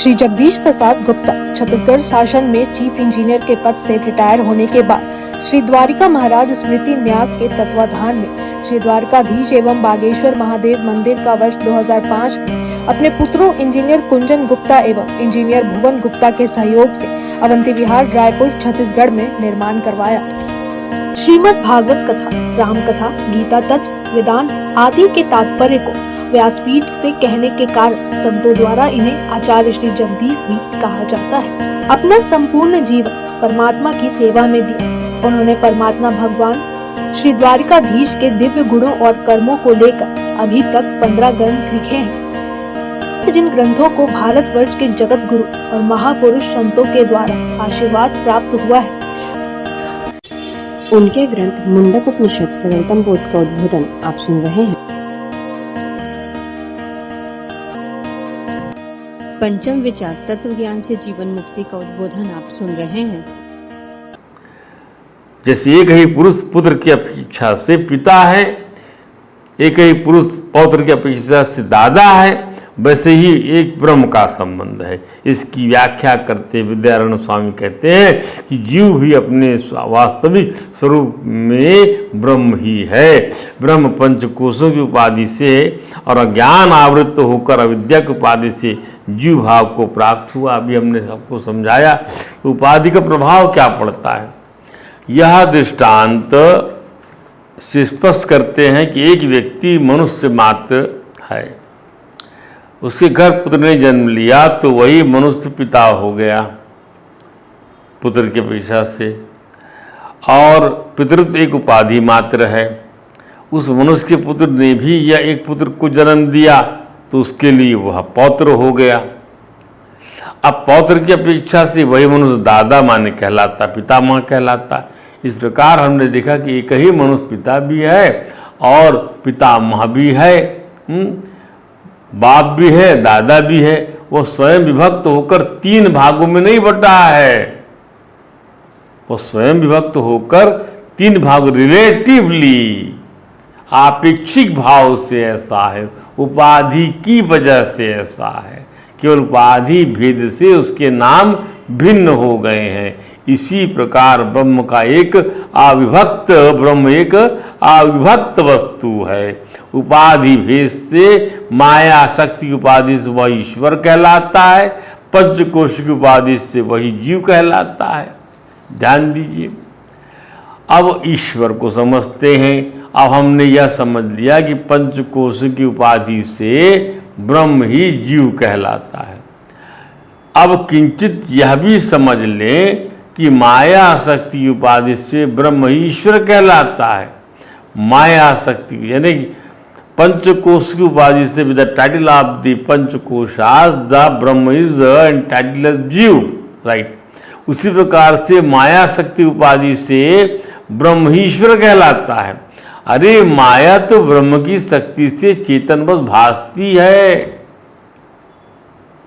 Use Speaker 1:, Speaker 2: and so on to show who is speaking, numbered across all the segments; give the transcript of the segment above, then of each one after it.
Speaker 1: श्री जगदीश प्रसाद गुप्ता छत्तीसगढ़ शासन में chief engineer के पद से रिटायर होने के बाद श्री द्वारिका महाराज स्मृति न्यास के तत्वाधान में श्री द्वारकाधीश एवं बागेश्वर महादेव मंदिर का वर्ष 2005 में अपने पुत्रों इंजीनियर कुंजन गुप्ता एवं इंजीनियर भुवन गुप्ता के सहयोग से अवंती विहार रायपुर छत्तीसगढ़ में निर्माण करवाया। श्रीमद् भागवत कथा, राम कथा, गीता तत्व, वेदांत आदि के तात्पर्य को व्यासपीठ से कहने के कारण संतों द्वारा इन्हें आचार्य श्री जगदीश भी कहा जाता है। अपना संपूर्ण जीवन परमात्मा की सेवा में दिया। उन्होंने परमात्मा भगवान श्री द्वारिकाधीश के दिव्य गुणों और कर्मों को लेकर अभी तक 15 ग्रंथ लिखे हैं, जिन ग्रंथों को भारतवर्ष के जगत गुरु और महापुरुष संतों के द्वारा आशीर्वाद प्राप्त हुआ है।
Speaker 2: उनके ग्रंथ मुंडक उपनिषद सरलतम बोध का उद्बोधन आप सुन रहे हैं। पंचम विचार तत्व ज्ञान से जीवन मुक्ति का उद्बोधन आप सुन रहे हैं।
Speaker 3: जैसे एक ही पुरुष पुत्र की अपेक्षा से पिता है, एक ही पुरुष पौत्र की अपेक्षा से दादा है, वैसे ही एक ब्रह्म का संबंध है। इसकी व्याख्या करते विद्यारण्य स्वामी कहते हैं कि जीव भी अपने वास्तविक स्वरूप में ब्रह्म ही है। ब्रह्म पंचकोशों की उपाधि से और अज्ञान आवृत्त होकर अविद्या की उपाधि से जीव भाव को प्राप्त हुआ। अभी हमने सबको समझाया उपाधि का प्रभाव क्या पड़ता है। यह दृष्टांत से स्पष्ट करते हैं कि एक व्यक्ति मनुष्य मात्र है, उसके घर पुत्र ने जन्म लिया तो वही मनुष्य पिता हो गया पुत्र के पेशा से, और पितृत्व एक उपाधि मात्र है। उस मनुष्य के पुत्र ने भी या एक पुत्र को जन्म दिया तो उसके लिए वह पौत्र हो गया। अब पौत्र की अपेक्षा से वही मनुष्य दादा माने कहलाता, पितामह कहलाता। इस प्रकार हमने देखा कि एक ही मनुष्य पिता भी है और पितामह भी है, बाप भी है, दादा भी है। वो स्वयं विभक्त होकर 3 भागों में नहीं बटा है, वो स्वयं विभक्त होकर 3 भाग रिलेटिवली आपेक्षिक भाव से ऐसा है, उपाधि की वजह से ऐसा है। केवल उपाधि भेद से उसके नाम भिन्न हो गए हैं। इसी प्रकार ब्रह्म का एक अविभक्त ब्रह्म एक अविभक्त वस्तु है। उपाधि भेद से माया शक्ति की उपाधि से वह ईश्वर कहलाता है, पंचकोश की उपाधि से वही जीव कहलाता है। ध्यान दीजिए, अब ईश्वर को समझते हैं। अब हमने यह समझ लिया कि पंचकोश की उपाधि से ब्रह्म ही जीव कहलाता है। अब किंचित यह भी समझ लें कि माया शक्ति की उपाधि से ब्रह्म ही ईश्वर कहलाता है। माया शक्ति यानी पंचकोश की उपाधि से with the title of the पंचकोशास the Brahm is entitled as jeev, right. उसी प्रकार से माया शक्ति उपाधि से ब्रह्म ही ईश्वर कहलाता है। अरे माया तो ब्रह्म की शक्ति से चेतनवश भासती है।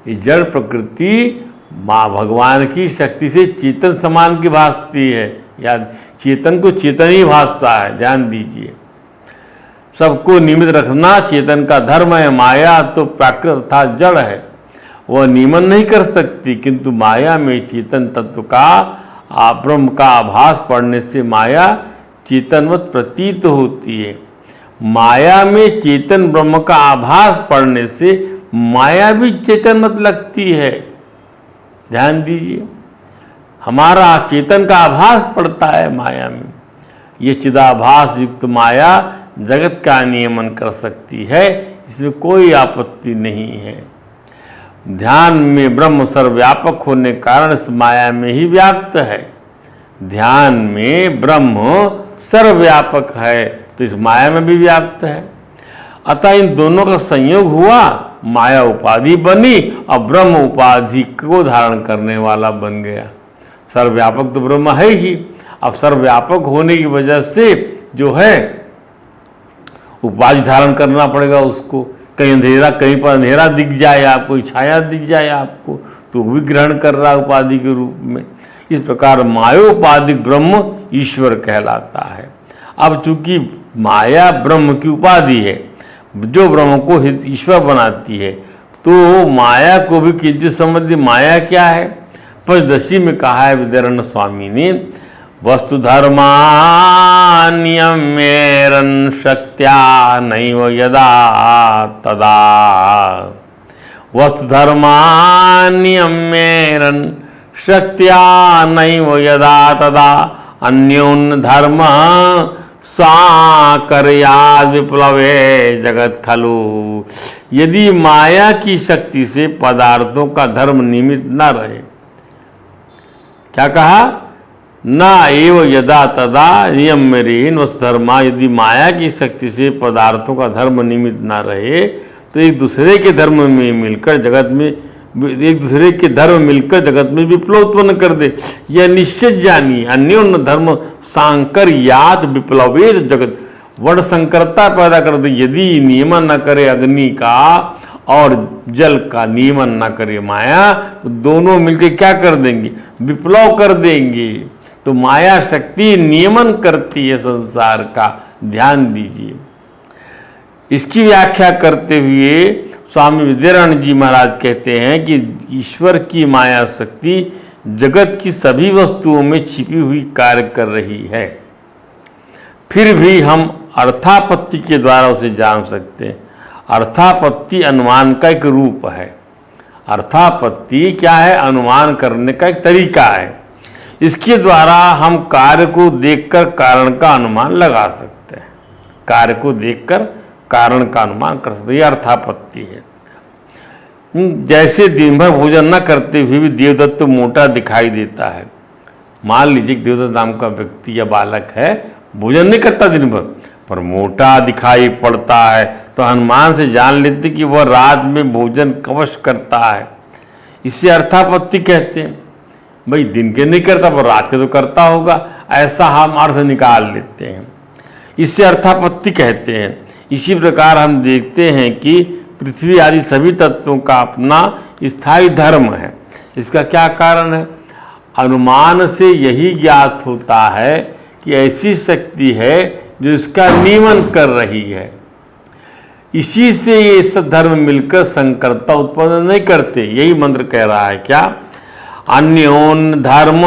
Speaker 3: ये जड़ प्रकृति माँ भगवान की शक्ति से चेतन समान की भासती है। या चेतन को चेतन ही भासता है। ध्यान दीजिए, सबको नियमित रखना चेतन का धर्म है। माया तो प्राकृत अर्थात जड़ है, वह नियमन नहीं कर सकती, किंतु माया में चेतन तत्व का ब्रह्म का आभास पड़ने से माया चेतनवत प्रतीत होती है। माया में चेतन ब्रह्म का आभास पड़ने से माया भी चेतनवत लगती है। ध्यान दीजिए, हमारा चेतन का आभास पड़ता है माया में। ये चिदाभास युक्त माया जगत का नियमन कर सकती है, इसमें कोई आपत्ति नहीं है। ध्यान में ब्रह्म सर्वव्यापक होने के कारण इस माया में ही व्याप्त है। ध्यान में ब्रह्म सर्वव्यापक है तो इस माया में भी व्याप्त है। अतः इन दोनों का संयोग हुआ, माया उपाधि बनी और ब्रह्म उपाधि को धारण करने वाला बन गया। सर्वव्यापक तो ब्रह्म है ही। अब सर्वव्यापक होने की वजह से जो है उपाधि धारण करना पड़ेगा उसको। कहीं अंधेरा, कहीं पर अंधेरा दिख जाए आपको, छाया दिख जाए आपको, तो भी ग्रहण कर रहा है उपाधि के रूप में। इस प्रकार मायोपाधिक ब्रह्म ईश्वर कहलाता है। अब चूंकि माया ब्रह्म की उपाधि है जो ब्रह्म को ईश्वर बनाती है, तो माया को भी किंचित समझ, माया क्या है। पंचदशी में कहा है विद्यारण्य स्वामी ने, वस्तु धर्मान्यमेरन् शक्त्या नैव यदा तदा, वस्तु धर्मान्यमेरन् शक्त्या नैव यदा तदा, अन्योन्य धर्म साकर्याद् विप्लवे जगत खलु। यदि माया की शक्ति से पदार्थों का धर्म निमित्त न रहे, क्या कहा, ना एव यदा तदा नियम मेरीन वस्तुधर्मा, यदि माया की शक्ति से पदार्थों का धर्म निमित्त न रहे तो एक दूसरे के धर्म में मिलकर जगत में, एक दूसरे के धर्म मिलकर जगत में विप्लव उत्पन्न कर दे। यह निश्चित जानिए, अन्योन्य धर्म सांकर्यात विप्लवे जगत, वर्ण संकरता पैदा कर दे। यदि नियमन न करे अग्नि का और जल का, नियमन न करे माया, तो दोनों मिलकर क्या कर देंगे, विप्लव कर देंगे। तो माया शक्ति नियमन करती है संसार का, ध्यान दीजिए। इसकी व्याख्या करते हुए स्वामी विद्यारण्य जी महाराज कहते हैं कि ईश्वर की माया शक्ति जगत की सभी वस्तुओं में छिपी हुई कार्य कर रही है, फिर भी हम अर्थापत्ति के द्वारा उसे जान सकते हैं। अर्थापत्ति अनुमान का एक रूप है। अर्थापत्ति क्या है, अनुमान करने का एक तरीका है। इसके द्वारा हम कार्य को देखकर कारण का अनुमान लगा सकते हैं, कार्य को देखकर कारण का अनुमान कर सकते हैं। यह अर्थापत्ति है। जैसे दिन भर भोजन न करते हुए भी देवदत्त मोटा दिखाई देता है। मान लीजिए कि देवदत्त नाम का व्यक्ति या बालक है, भोजन नहीं करता दिन भर, पर मोटा दिखाई पड़ता है, तो अनुमान से जान लेते कि वह रात में भोजन अवश्य करता है। इसे अर्थापत्ति कहते हैं। भाई दिन के नहीं करता पर रात के तो करता होगा, ऐसा हम अर्थ निकाल लेते हैं। इसे अर्थापत्ति कहते हैं। इसी प्रकार हम देखते हैं कि पृथ्वी आदि सभी तत्वों का अपना स्थायी धर्म है। इसका क्या कारण है, अनुमान से यही ज्ञात होता है कि ऐसी शक्ति है जो इसका नियमन कर रही है। इसी से ये सब धर्म मिलकर संकरता उत्पन्न नहीं करते। यही मंत्र कह रहा है, क्या, अन्योन्य धर्म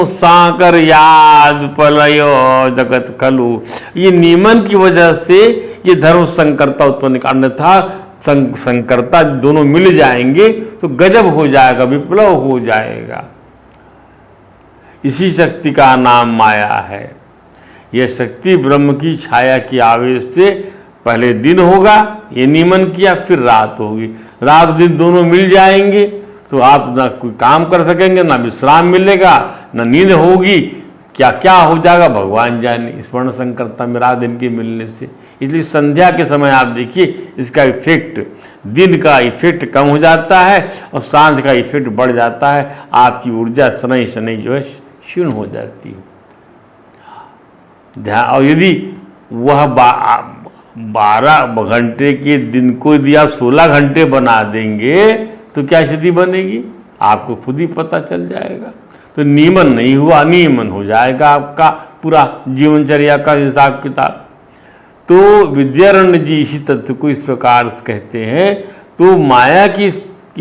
Speaker 3: साकर्याद् विप्लवो जगत खलु। ये नियमन की वजह से ये धर्म संकरता उत्पन्न, अन्यथा संकरता दोनों मिल जाएंगे तो गजब हो जाएगा, विप्लव हो जाएगा। इसी शक्ति का नाम माया है। यह शक्ति ब्रह्म की छाया के आवेश से पहले दिन होगा, ये नियमन किया, फिर रात होगी। रात दिन दोनों मिल जाएंगे तो आप ना कोई काम कर सकेंगे, ना विश्राम मिलेगा, ना नींद होगी, क्या क्या हो जाएगा भगवान जाने इस वर्ण संकरता में रात दिन के मिलने से। इसलिए संध्या के समय आप देखिए इसका इफेक्ट, दिन का इफेक्ट कम हो जाता है और सांझ का इफेक्ट बढ़ जाता है। आपकी ऊर्जा शनै शनै जो है क्षीण हो जाती है। ध्यान, और यदि वह 12 घंटे के दिन को यदि आप 16 घंटे बना देंगे तो क्या स्थिति बनेगी, आपको खुद ही पता चल जाएगा। तो नियमन नहीं हुआ, अनियमन हो जाएगा आपका पूरा जीवनचर्या का हिसाब किताब। तो विद्यारण्य जी इसी तत्व को इस प्रकार कहते हैं। तो माया की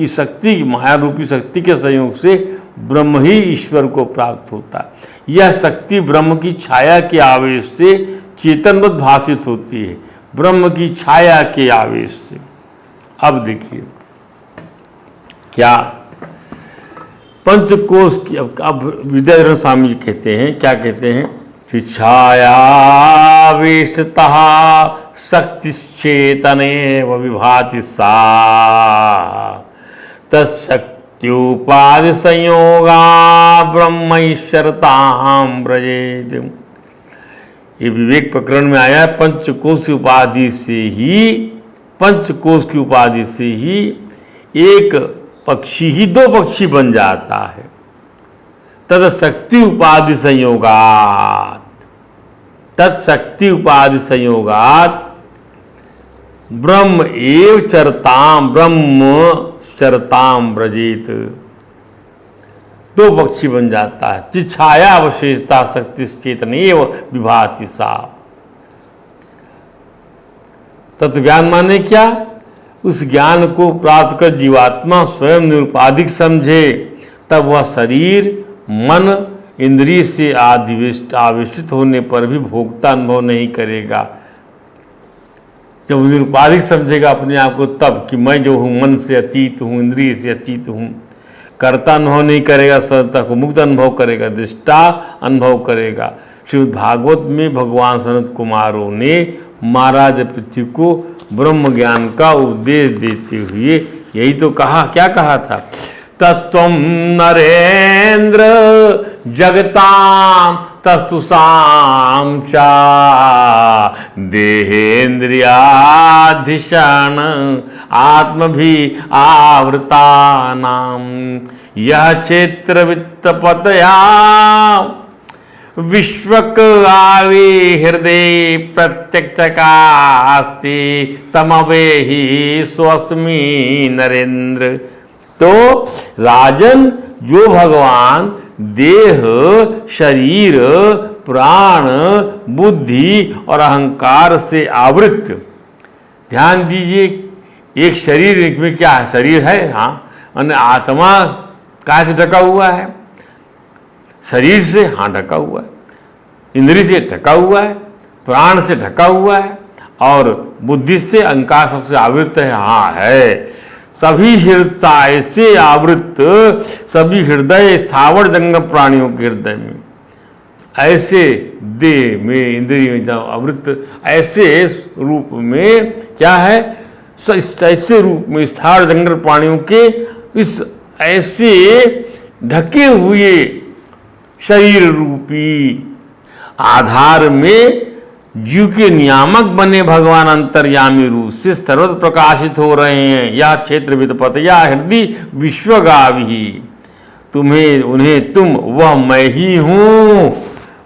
Speaker 3: शक्ति, माया रूपी शक्ति के संयोग से ब्रह्म ही ईश्वर को प्राप्त होता है। यह शक्ति ब्रह्म की छाया के आवेश से चेतनवत भाषित होती है, ब्रह्म की छाया के आवेश से। अब देखिए क्या पंचकोश की, अब विद्याधर स्वामी जी कहते हैं, क्या कहते हैं, छायावेशतः शक्तिश्चेतने विभाति सा तत्शक्त्युपाधि संयोगा ब्रह्मैश्वरतां व्रजेत। ये विवेक प्रकरण में आया, पंचकोश की उपाधि से ही, पंचकोश की उपाधि से ही एक पक्षी ही दो पक्षी बन जाता है। तत्शक्ति उपाधि संयोगात, तत्शक्ति उपाधि संयोगात ब्रह्म एव चरताम, ब्रह्म चरताम व्रजेत। दो पक्षी बन जाता है। चिच्छाया अवशेषता शक्ति चेतन एवं विभाति सा। तत्वज्ञान माने क्या, उस ज्ञान को प्राप्त कर जीवात्मा स्वयं निरुपाधिक समझे, तब वह शरीर मन इंद्रिय से आविष्ट होने पर भी भोक्ता अनुभव नहीं करेगा। जब निरुपाधिक समझेगा अपने आप को तब कि मैं जो हूँ मन से अतीत हूँ, इंद्रिय से अतीत हूँ, कर्ता अनुभव नहीं करेगा, स्वतः को मुक्त अनुभव करेगा, दृष्टा अनुभव करेगा। श्रीमद् भागवत में भगवान सनत कुमारों ने महाराज पृथ्वी को ब्रह्म ज्ञान का उपदेश देते हुए यही तो कहा, क्या कहा था? तत्त्वं नरेंद्र जगतां तस्तुषां च देहेन्द्रियाधिषण आत्मभि आवृतानां यह क्षेत्र वित्तपतया विश्वक आवे हृदय प्रत्यक्षकास्ति तमवेहि स्वस्मि नरेंद्र। तो राजन, जो भगवान देह, शरीर, प्राण, बुद्धि और अहंकार से आवृत, ध्यान दीजिए, एक शरीर में क्या है? शरीर है, हाँ, और आत्मा कहाँ से ढका हुआ है? शरीर से, हाँ, ढका हुआ है, इंद्रिय से ढका हुआ है, प्राण से ढका हुआ है, और बुद्धि से, अहंकार सबसे आवृत है, हाँ है। सभी हृदय से आवृत, सभी हृदय स्थावर जंगम प्राणियों के हृदय में ऐसे देह में, इंद्रिय में जब आवृत, ऐसे रूप में क्या है? ऐसे रूप में स्थावर जंगम प्राणियों के इस ऐसे ढके हुए शरीर रूपी आधार में जीव के नियामक बने भगवान अंतर्यामी रूप से सर्वत्र प्रकाशित हो रहे हैं। यह क्षेत्र वित्तपतया हृदय विश्वगावी, तुम्हें, उन्हें, तुम, वह मैं ही हूँ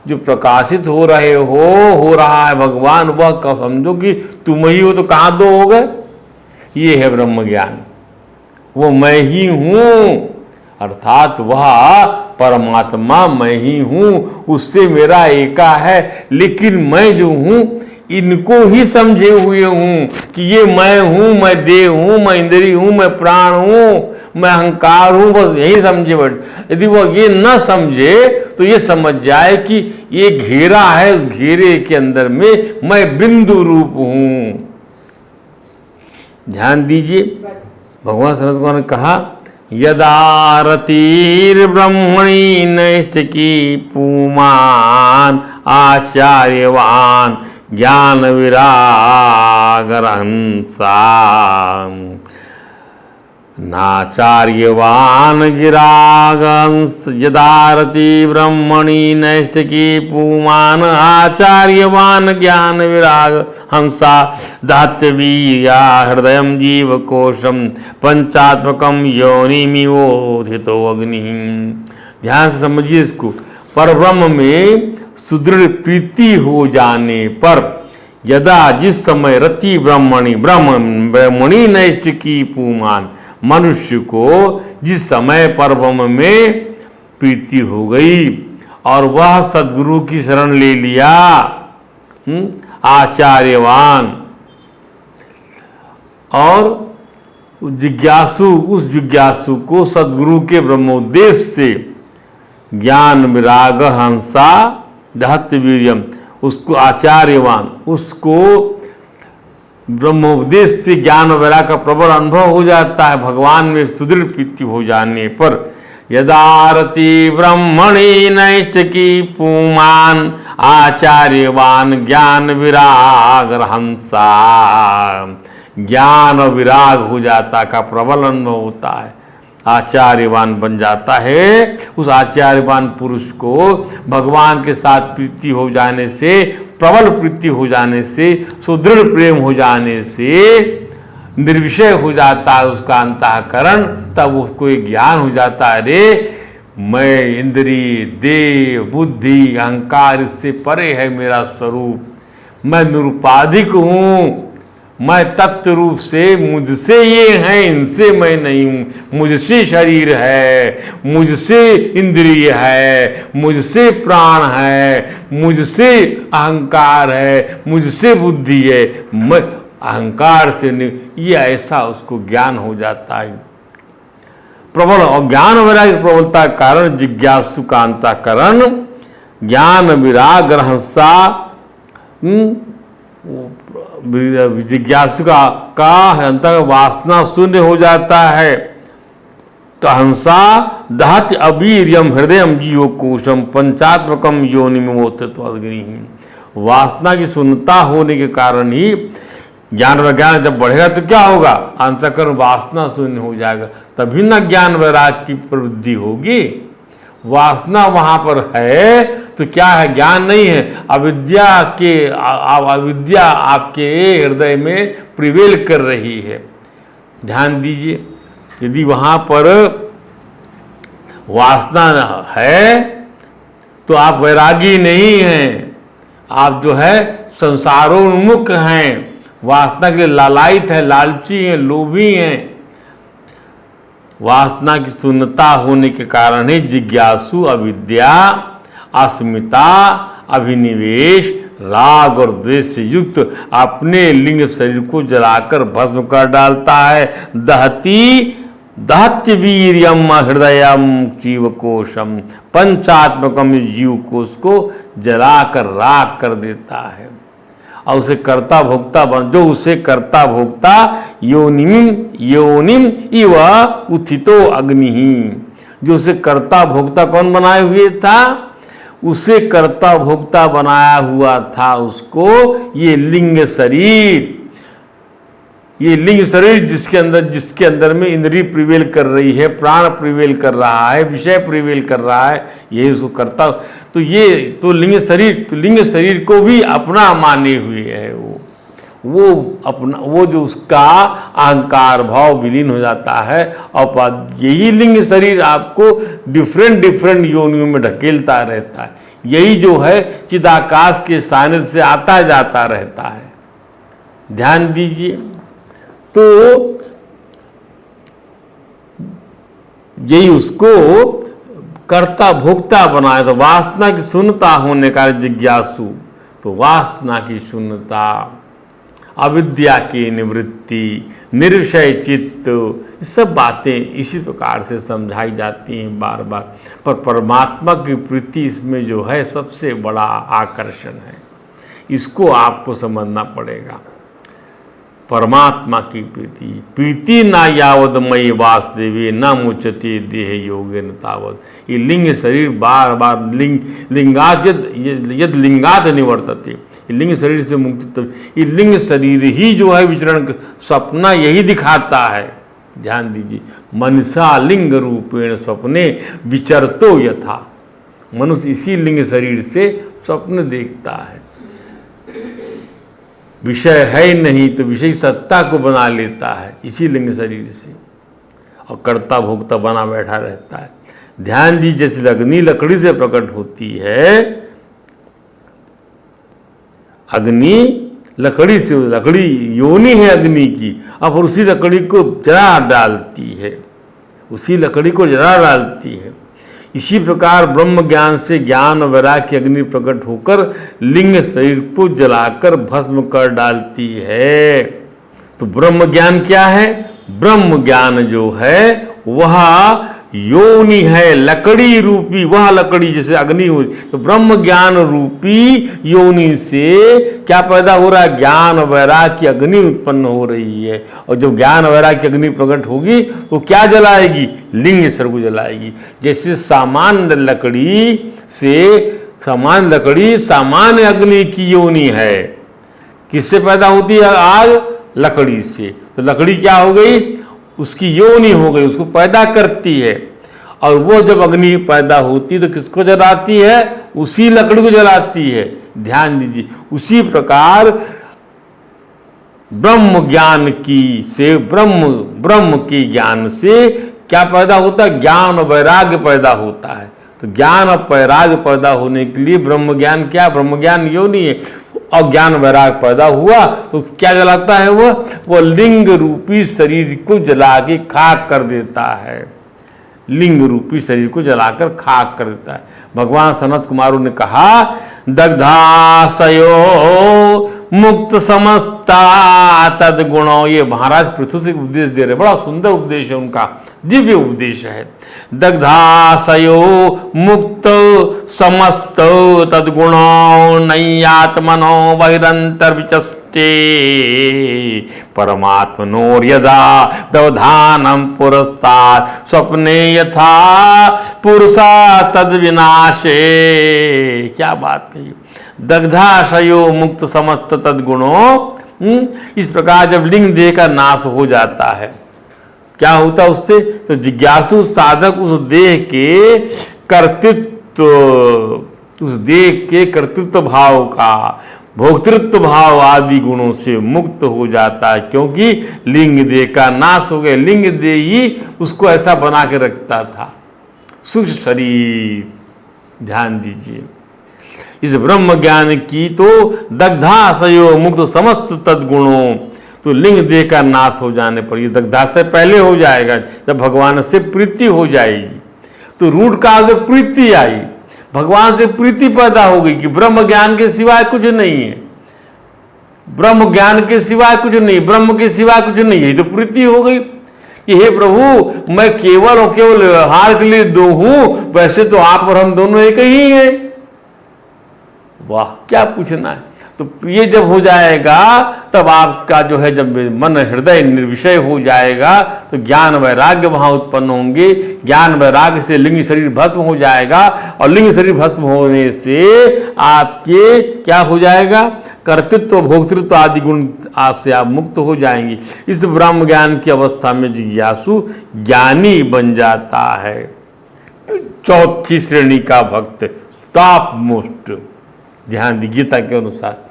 Speaker 3: जो प्रकाशित हो रहे हो रहा है भगवान, वह कब समझो कि तुम ही हो, तो कहाँ दो हो गए? ये है ब्रह्म ज्ञान, वो मैं ही हूँ, अर्थात वह परमात्मा मैं ही हूँ, उससे मेरा एका है। लेकिन मैं जो हूँ इनको ही समझे हुए हूँ कि ये मैं हूँ, मैं देह हूँ, मैं इंद्रिय हूँ, मैं प्राण हूँ, मैं अहंकार हूँ, बस यही समझे। बट यदि वो ये न समझे तो ये समझ जाए कि ये घेरा है, उस घेरे के अंदर में मैं बिंदु रूप हूँ। ध्यान दीजिए, भगवान सनत कुमार ने कहा, यदा रतिर्ब्रह्मणि नैष्ठिकी पुमान आचार्यवान ज्ञान विराग रहंसा नाचार्यवान गिरागंस। यदा रति ब्रह्मणि नैष्ठिकी पुमान आचार्यवान ज्ञान विराग हंसा दात्यवीया हृदय जीवकोशम पंचात्मकम योनिमिवोधितो अग्नि। ध्यान से समझिए इसको। परब्रह्म में सुदृढ़ प्रीति हो जाने पर, यदा, जिस समय, रति ब्रह्मणि नैष्ठिकी पुमान, मनुष्य को जिस समय परब्रह्म में प्रीति हो गई और वह सद्गुरु की शरण ले लिया, आचार्यवान, और जिज्ञासु, उस जिज्ञासु को सद्गुरु के ब्रह्मोपदेश से ज्ञान विराग हंसा दहत्य वीर्यम, उसको आचार्यवान, उसको ब्रह्मोपदेश से ज्ञान और वैराग्य का प्रबल अनुभव हो जाता है। भगवान में सुदृढ़ प्रीति हो जाने पर, यदा रति ब्रह्मणि नैष्ठिकी पुमान आचार्यवान ज्ञान विराग हंसा, ज्ञान और विराग हो जाता का प्रबल अनुभव होता है, आचार्यवान बन जाता है। उस आचार्यवान पुरुष को भगवान के साथ प्रीति हो जाने से, प्रबल प्रीति हो जाने से, सुदृढ़ प्रेम हो जाने से निर्विषय हो जाता है उसका अंतःकरण। तब उसको एक ज्ञान हो जाता है, अरे मैं इंद्रिय, देह, बुद्धि, अहंकार, इससे परे है मेरा स्वरूप, मैं निरुपाधिक हूँ, मैं तत्व रूप से, मुझसे ये हैं, इनसे मैं नहीं हूँ, मुझसे शरीर है, मुझसे इंद्रिय है, मुझसे प्राण है, मुझसे अहंकार है, मुझसे बुद्धि है, मैं अहंकार से ये ऐसा उसको ज्ञान हो जाता है। प्रबल और ज्ञान वैराग्य प्रबलता के कारण जिज्ञासु का अंतःकरण ज्ञान विराग रहसा जिज्ञासु का अंतर वासना शून्य हो जाता है। तो हंसा दहत अबीरियम हृदय जीव कोशम पंचात्मकम योनिमोत्तत्वाग्नि। वासना की शून्यता होने के कारण ही ज्ञान वैज्ञान जब बढ़ेगा तो क्या होगा, अंतःकरण वासना शून्य हो जाएगा, तभी न ज्ञान वैराग की प्रवृत्ति होगी। वासना वहां पर है तो क्या है, ज्ञान नहीं है, अविद्या अविद्या आपके हृदय में प्रिवेल कर रही है। ध्यान दीजिए, यदि वहां पर वासना है तो आप वैरागी नहीं हैं, आप जो है संसारोन्मुख हैं, वासना के लालायित है, लालची हैं, लोभी हैं। वासना की शून्यता होने के कारण ही जिज्ञासु अविद्या, अस्मिता, अभिनिवेश, राग और द्वेष से युक्त अपने लिंग शरीर को जलाकर भस्म कर डालता है। दहत्य वीर्यम हृदयम जीव कोशम पंचात्मकम जीव कोश को जलाकर राख कर देता है और उसे कर्ता भोक्ता बन, जो उसे कर्ता भोक्ता योनिम इव उत्थितो अग्नि, जो उसे कर्ता भोक्ता कौन बनाए हुए था, उसे कर्ता भोक्ता बनाया हुआ था उसको ये लिंग शरीर, ये लिंग शरीर जिसके अंदर में इंद्रिय प्रिवेल कर रही है, प्राण प्रिवेल कर रहा है, विषय प्रिवेल कर रहा है, यही उसको करता। तो ये तो लिंग शरीर को भी अपना माने हुए है वो अपना, वो जो उसका अहंकार भाव विलीन हो जाता है और यही लिंग शरीर आपको डिफरेंट योनियों में ढकेलता रहता है। यही जो है चिदाकाश के सानिध्य से आता जाता रहता है। ध्यान दीजिए, तो यही उसको कर्ता भोक्ता बनाया। तो वासना की शून्यता होने का जिज्ञासु, तो वासना की शून्यता, अविद्या की निवृत्ति, निर्विषय चित्त, ये सब बातें इसी प्रकार से समझाई जाती हैं बार बार। पर परमात्मा की प्रीति इसमें जो है सबसे बड़ा आकर्षण है, इसको आपको समझना पड़ेगा। परमात्मा की प्रीति ना यावद मयि वासुदेवी न मुचते देह योगेन तावद। ये लिंग शरीर बार बार लिंगात यद लिंगात निवर्तते, ये लिंग शरीर से मुक्ति तब, ये लिंग शरीर ही जो है विचरण सपना यही दिखाता है। ध्यान दीजिए, मनसा लिंग रूपेण स्वप्ने विचरतो यथा, मनुष्य इसी लिंग शरीर से स्वप्न देखता है। विषय है ही नहीं तो विषय सत्ता को बना लेता है इसी लिंग शरीर से, और कर्ता भोक्ता बना बैठा रहता है। ध्यान दी, जैसे अग्नि लकड़ी से प्रकट होती है, अग्नि लकड़ी से, लकड़ी योनि है अग्नि की, अब उसी लकड़ी को जला डालती है, उसी लकड़ी को जला डालती है। इसी प्रकार ब्रह्म ज्ञान से ज्ञान वैराग्य की अग्नि प्रकट होकर लिंग शरीर को जलाकर भस्म कर डालती है। तो ब्रह्म ज्ञान क्या है? ब्रह्म ज्ञान जो है वह योनि है, लकड़ी रूपी, वह लकड़ी जैसे अग्नि हुई, तो ब्रह्म ज्ञान रूपी योनि से क्या पैदा हो रहा है? ज्ञान वैराग्य की अग्नि उत्पन्न हो रही है। और जब ज्ञान वैराग्य की अग्नि प्रकट होगी तो क्या जलाएगी? लिंग शरीर को जलाएगी। जैसे सामान्य लकड़ी सामान्य अग्नि की योनि है, किससे पैदा होती है आग? लकड़ी से। तो लकड़ी क्या हो गई? उसकी योनि हो गई, उसको पैदा करती है। और वो जब अग्नि पैदा होती है तो किसको जलाती है? उसी लकड़ी को जलाती है। ध्यान दीजिए, उसी प्रकार ब्रह्म ज्ञान की से ब्रह्म के ज्ञान से क्या पैदा होता है? ज्ञान और वैराग्य पैदा होता है। तो ज्ञान और वैराग्य पैदा होने के लिए ब्रह्म ज्ञान क्या? ब्रह्म ज्ञान योनि है। और ज्ञान वैराग पैदा हुआ तो क्या जलाता है? वो लिंग रूपी शरीर को जला के खाक कर देता है। लिंग रूपी शरीर को जलाकर खाक कर देता है। भगवान सनत कुमारों ने कहा, दग्धासयो मुक्त समस्ता तद्गुणो। ये महाराज पृथु से उपदेश दे रहे, बड़ा सुंदर उपदेश है उनका, दिव्य उपदेश है। दग्धाशयो मुक्त समस्त तद्गुणो नैयात्मनो बहिरंतर विचष्टे परमात्मनोर्यदा व्यवधानम पुरस्तात् स्वप्ने यथा पुरुषा तद्विनाशे। क्या बात कही। दग्धाशयो मुक्त समस्त तद्गुणो। इस प्रकार जब लिंग देह का नाश हो जाता है, क्या होता है उससे? तो जिज्ञासु साधक उस देह के कर्तृत्व, उस देह के कर्तृत्व भाव का, भोक्तृत्व भाव आदि गुणों से मुक्त हो जाता है, क्योंकि लिंग देह का नाश हो गया। लिंग देह ही उसको ऐसा बना के रखता था, सूक्ष्म शरीर। ध्यान दीजिए, इस ब्रह्म ज्ञान की तो दग्धाशयो मुक्त समस्त तद्गुणों, तो लिंग देह का नाश हो जाने पर, ये दग्धाशय पहले हो जाएगा जब भगवान से प्रीति हो जाएगी। तो रूढ़ काल से प्रीति आई, भगवान से प्रीति पैदा हो गई कि ब्रह्म ज्ञान के सिवाय कुछ नहीं है, ब्रह्म ज्ञान के सिवाय कुछ नहीं, ब्रह्म के सिवाय कुछ नहीं है। तो प्रीति हो गई कि हे प्रभु, मैं केवल और केवल व्यवहार के लिए दो हूं, वैसे तो आप और हम दोनों एक ही हैं। वाह, क्या पूछना है। तो ये जब हो जाएगा, तब आपका जो है, जब मन हृदय निर्विषय हो जाएगा, तो ज्ञान वैराग्य वहां उत्पन्न होंगे। ज्ञान वैराग्य से लिंग शरीर भस्म हो जाएगा, और लिंग शरीर भस्म होने से आपके क्या हो जाएगा? कर्तृत्व भोक्तृत्व आदि गुण आपसे आप मुक्त हो जाएंगे। इस ब्रह्म ज्ञान की अवस्था में जिज्ञासु ज्ञानी बन जाता है, चौथी श्रेणी का भक्त, टॉप मोस्ट। ध्यान दी, गीता के अनुसार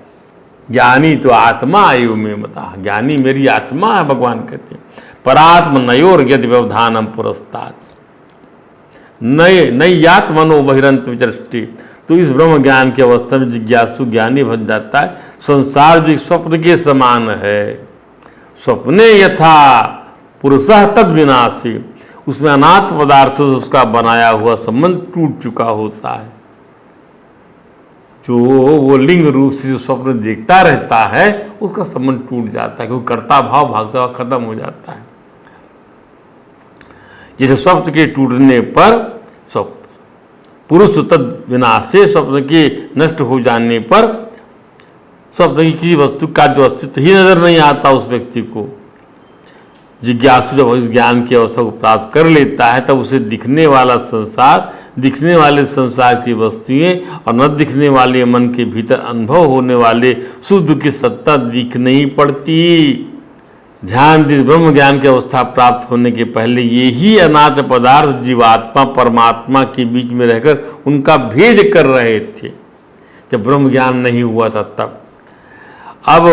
Speaker 3: ज्ञानी तो आत्मा आयु में मता, ज्ञानी मेरी आत्मा है, भगवान कहते हैं। परात्म नयोर यदि व्यवधानम पुरस्तात् नैयात्मनो बहिरंत विचष्टि। तो इस ब्रह्म ज्ञान की अवस्था में जिज्ञासु ज्ञानी बन जाता है। संसार जो एक स्वप्न के समान है, स्वप्ने यथा पुरुषः तद विनाशी, उसमें अनाथ पदार्थ से उसका बनाया हुआ संबंध टूट चुका होता है। जो वो लिंग रूप से जो स्वप्न देखता रहता है, उसका संबंध टूट जाता है, क्योंकि कर्ता भाव भागता हुआ खत्म हो जाता है। जैसे स्वप्न के टूटने पर, पुरुष तद विनाशे, स्वप्न के नष्ट हो जाने पर स्वप्न की किसी वस्तु का जो अस्तित्व ही नजर नहीं आता उस व्यक्ति को। जिज्ञासु जब इस ज्ञान की अवस्था को प्राप्त कर लेता है, तब उसे दिखने वाला संसार, दिखने वाले संसार की वस्तुएं और न दिखने वाले मन के भीतर अनुभव होने वाले शुद्ध की सत्ता दिख नहीं पड़ती। ध्यान दे, ब्रह्म ज्ञान की अवस्था प्राप्त होने के पहले ये ही अनाथ पदार्थ जीवात्मा परमात्मा के बीच में रहकर उनका भेद कर रहे थे, जब ब्रह्म ज्ञान नहीं हुआ था तब। अब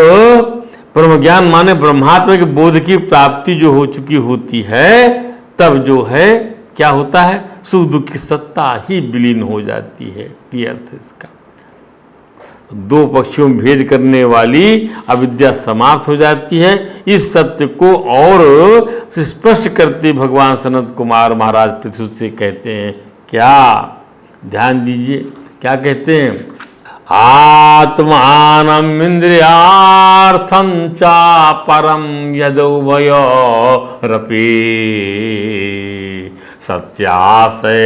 Speaker 3: ब्रह्म ज्ञान माने ब्रह्मात्मा के बोध की प्राप्ति जो हो चुकी होती है, तब जो है क्या होता है? सुख दुख की सत्ता ही विलीन हो जाती है। ये अर्थ है इसका। दो पक्षों में भेद करने वाली अविद्या समाप्त हो जाती है। इस सत्य को और स्पष्ट करते भगवान सनत कुमार महाराज पृथ्वी से कहते हैं क्या? ध्यान दीजिए, क्या कहते हैं? आत्मानम् इंद्रियार्थं चा परम यदुभयोरपि सत्यासे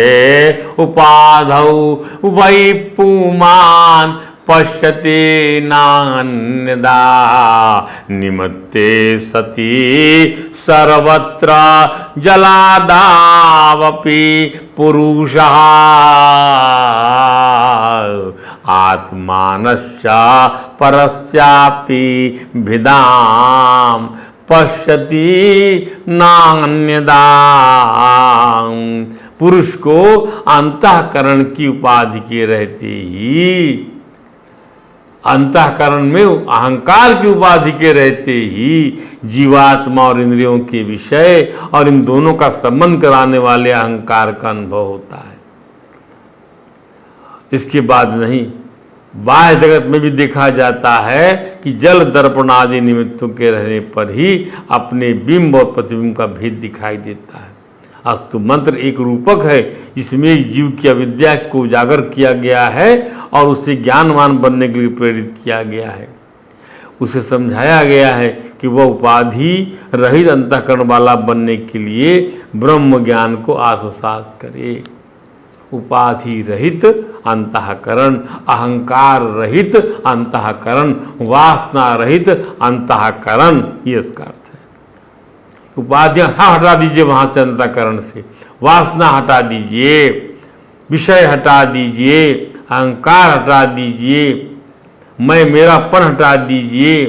Speaker 3: उपाधौ वै पुमान् पश्यति नान्यदा निमत्ते सति सर्वत्र जलादावपि पुरुषः आत्मानश्च परस्यापि भिदां पश्यति नान्यदा। पुरुष को अंतःकरण की उपाधि के रहते ही, अंतःकरण में अहंकार की उपाधि के रहते ही जीवात्मा और इंद्रियों के विषय और इन दोनों का संबंध कराने वाले अहंकार का अनुभव होता है। इसके बाद नहीं, बाह्य जगत में भी देखा जाता है कि जल दर्पण आदि निमित्तों के रहने पर ही अपने बिंब और प्रतिबिंब का भेद दिखाई देता है। अस्तु मंत्र एक रूपक है, जिसमें जीव की अविद्या को उजागर किया गया है और उससे ज्ञानवान बनने के लिए प्रेरित किया गया है। उसे समझाया गया है कि वह उपाधि रहित अंतःकरण वाला बनने के लिए ब्रह्म ज्ञान को आत्मसात करे। उपाधि रहित अंतःकरण, अहंकार रहित अंतःकरण, वासना रहित अंतःकरण, ये इसका अर्थ है। उपाधियां हटा दीजिए वहां से, अंतःकरण से वासना हटा दीजिए, विषय हटा दीजिए, अहंकार हटा दीजिए, मैं मेरापन हटा दीजिए,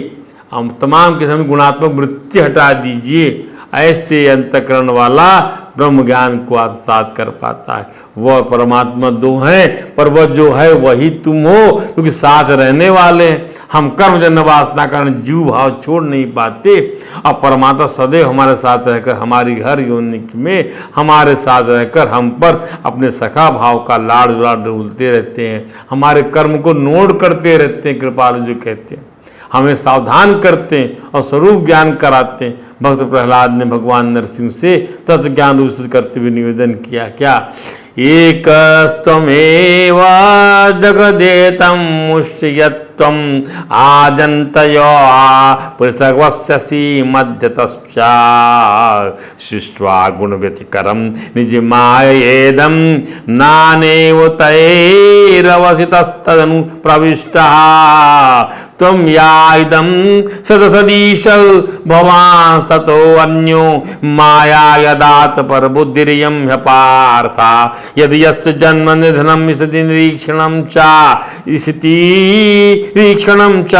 Speaker 3: तमाम किस्म की गुणात्मक वृत्ति हटा दीजिए। ऐसे अंतःकरण वाला ब्रह्म ज्ञान को आत्मसात कर पाता है। वह परमात्मा दो हैं, पर वह जो है वही तुम हो, क्योंकि साथ रहने वाले हैं। हम कर्मजन्य वासना कारण जीव भाव छोड़ नहीं पाते, और परमात्मा सदैव हमारे साथ रहकर, हमारी हर योनि में हमारे साथ रहकर हम पर अपने सखा भाव का लाड़ डोलते रहते हैं, हमारे कर्म को नोट करते रहते हैं। कृपालु जो कहते हैं, हमें सावधान करते हैं और स्वरूप ज्ञान कराते हैं। भक्त प्रहलाद ने भगवान नरसिंह से तत्व ज्ञान रूप करते हुए निवेदन किया, क्या? एकस्त्वमेव जगदेतं मुष्यत्वम् आजन्तयो पृथग्वस्यसि मध्यतश्च सृष्ट्वा गुणव्यतिकरं निजमायेदं नानेव तैरवसितस्तदनु प्रविष्टः त्वं या इदं सदसदीश भवान् ततो अन्यो माया यदात पर बुद्धिरियं ह्यपार्थ यदि यस्य जन्म निधनं इसति निरीक्षणं च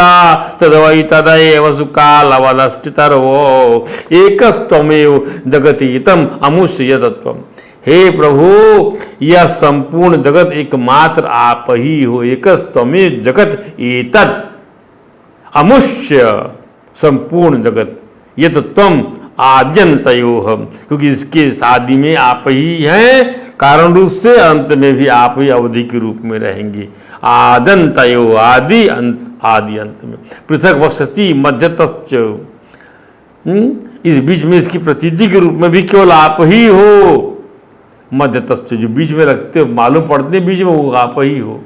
Speaker 3: तद्वै तदैव सुकालवदष्टितर्वो एकस्त्वमेव जगतीतम् अमुष्य तत्वम्। हे प्रभु, यह संपूर्ण जगत एकमात्र आप ही हो। एकस्त्वमेव जगत एतत् अमुष्य, संपूर्ण जगत, ये तो तुम आद्यन्तयोः, क्योंकि इसके आदि में आप ही हैं कारण रूप से, अंत में भी आप ही अवधि के रूप में रहेंगे। आद्यन्तयो, आदि अंत, आदि अंत में। पृथक वसति मध्यतश्च, इस बीच में इसकी प्रतीति के रूप में भी केवल आप ही हो। मध्यतश्च, जो बीच में रखते हो, मालूम पड़ते बीच में, वो आप ही हो।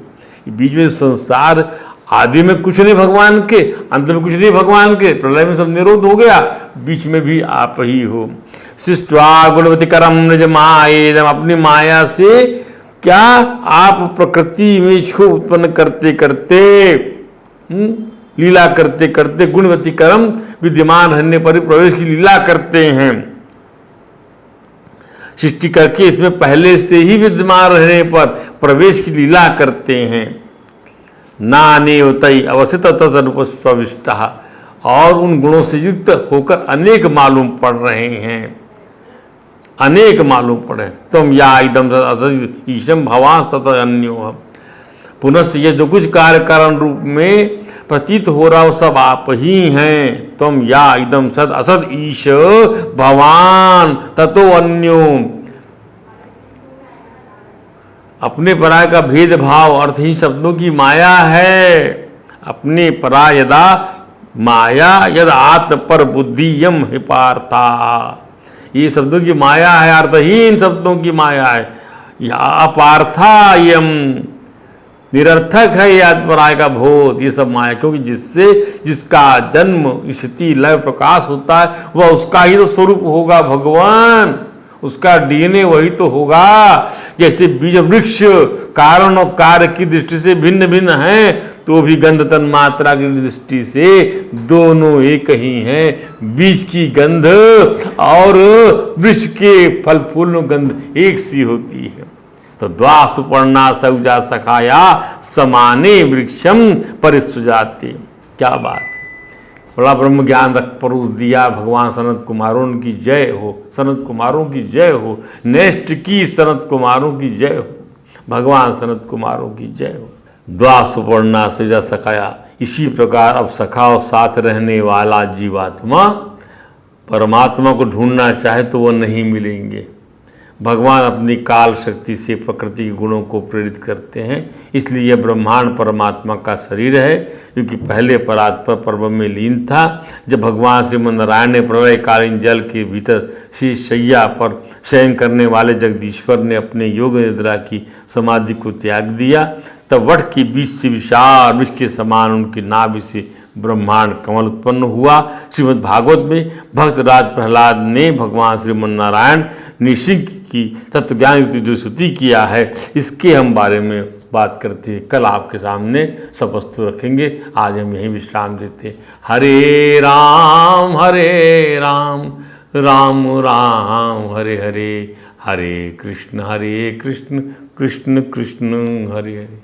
Speaker 3: बीच में संसार, आदि में कुछ नहीं भगवान के, अंत में कुछ नहीं भगवान के, प्रलय में सब निरोध हो गया, बीच में भी आप ही हो। सृष्ट्वा गुणवतिकरं निज मायेदम, अपनी माया से क्या आप प्रकृति में क्षोभ उत्पन्न करते करते, लीला करते करते, गुणवतिकरम विद्यमान रहने पर प्रवेश की लीला करते हैं। सृष्टि करके इसमें पहले से ही विद्यमान रहने पर प्रवेश की लीला करते हैं। नानेव तै अवसित तदनुपस्विष्ट, और उन गुणों से युक्त होकर अनेक मालूम पड़ रहे हैं, अनेक मालूम पड़े। तुम या इदम ईशम भवान तत अन्यो, पुनः ये जो कुछ कार्य कारण रूप में प्रतीत हो रहा हो सब आप ही हैं। तुम या इदम सद असद ईश भवान ततो अन्यो, अपने पराय का भेदभाव अर्थ ही शब्दों की माया है। अपने परा यदा माया यद आत्म पर बुद्धियम हिपार्था, ये शब्दों की माया है, अर्थहीन शब्दों की माया है। या अपार्थायम, निरर्थक है ये आत्मराय का बोध, ये सब माया, क्योंकि जिसका जन्म स्थिति लय प्रकाश होता है वह उसका ही तो स्वरूप होगा भगवान, उसका डीएनए वही तो होगा। जैसे बीज वृक्ष कारण और कार्य की दृष्टि से भिन्न भिन्न हैं, तो भी गंध तन मात्रा की दृष्टि से दोनों एक ही हैं। बीज की गंध और वृक्ष के फल फूल गंध एक सी होती है। तो द्वा सुपर्णा सौजा सखाया समाने वृक्षम परिसुजाते, क्या बात है। बड़ा ब्रह्म ज्ञान रख परोस दिया भगवान सनत कुमारों की जय हो, सनत कुमारों की जय हो, नेष्ट की सनत कुमारों की जय हो, भगवान सनत कुमारों की जय हो। द्वा सुपर्णा सौजा सखाया, इसी प्रकार अब सखा और साथ रहने वाला जीवात्मा परमात्मा को ढूंढना चाहे तो वह नहीं मिलेंगे। भगवान अपनी काल शक्ति से प्रकृति के गुणों को प्रेरित करते हैं, इसलिए यह ब्रह्मांड परमात्मा का शरीर है, क्योंकि पहले परात्पर पर्व में लीन था। जब भगवान श्रीमन नारायण ने प्रलयकालीन जल के भीतर श्री शैया पर शयन करने वाले जगदीश्वर ने अपने योग निद्रा की समाधि को त्याग दिया, तब वट के बीच से विशाल वृक्ष के समान उनकी नाभि से ब्रह्मांड कमल उत्पन्न हुआ। श्रीमद् भागवत में भक्तराज प्रहलाद ने भगवान श्रीमन्नारायण नृसिंह की तत्वज्ञान युक्ति जो स्तुति किया है, इसके हम बारे में बात करते हैं। कल आपके सामने सब वस्तु रखेंगे। आज हम यहीं विश्राम देते हैं। हरे राम राम राम हरे हरे, हरे कृष्ण कृष्ण कृष्ण हरे हरे।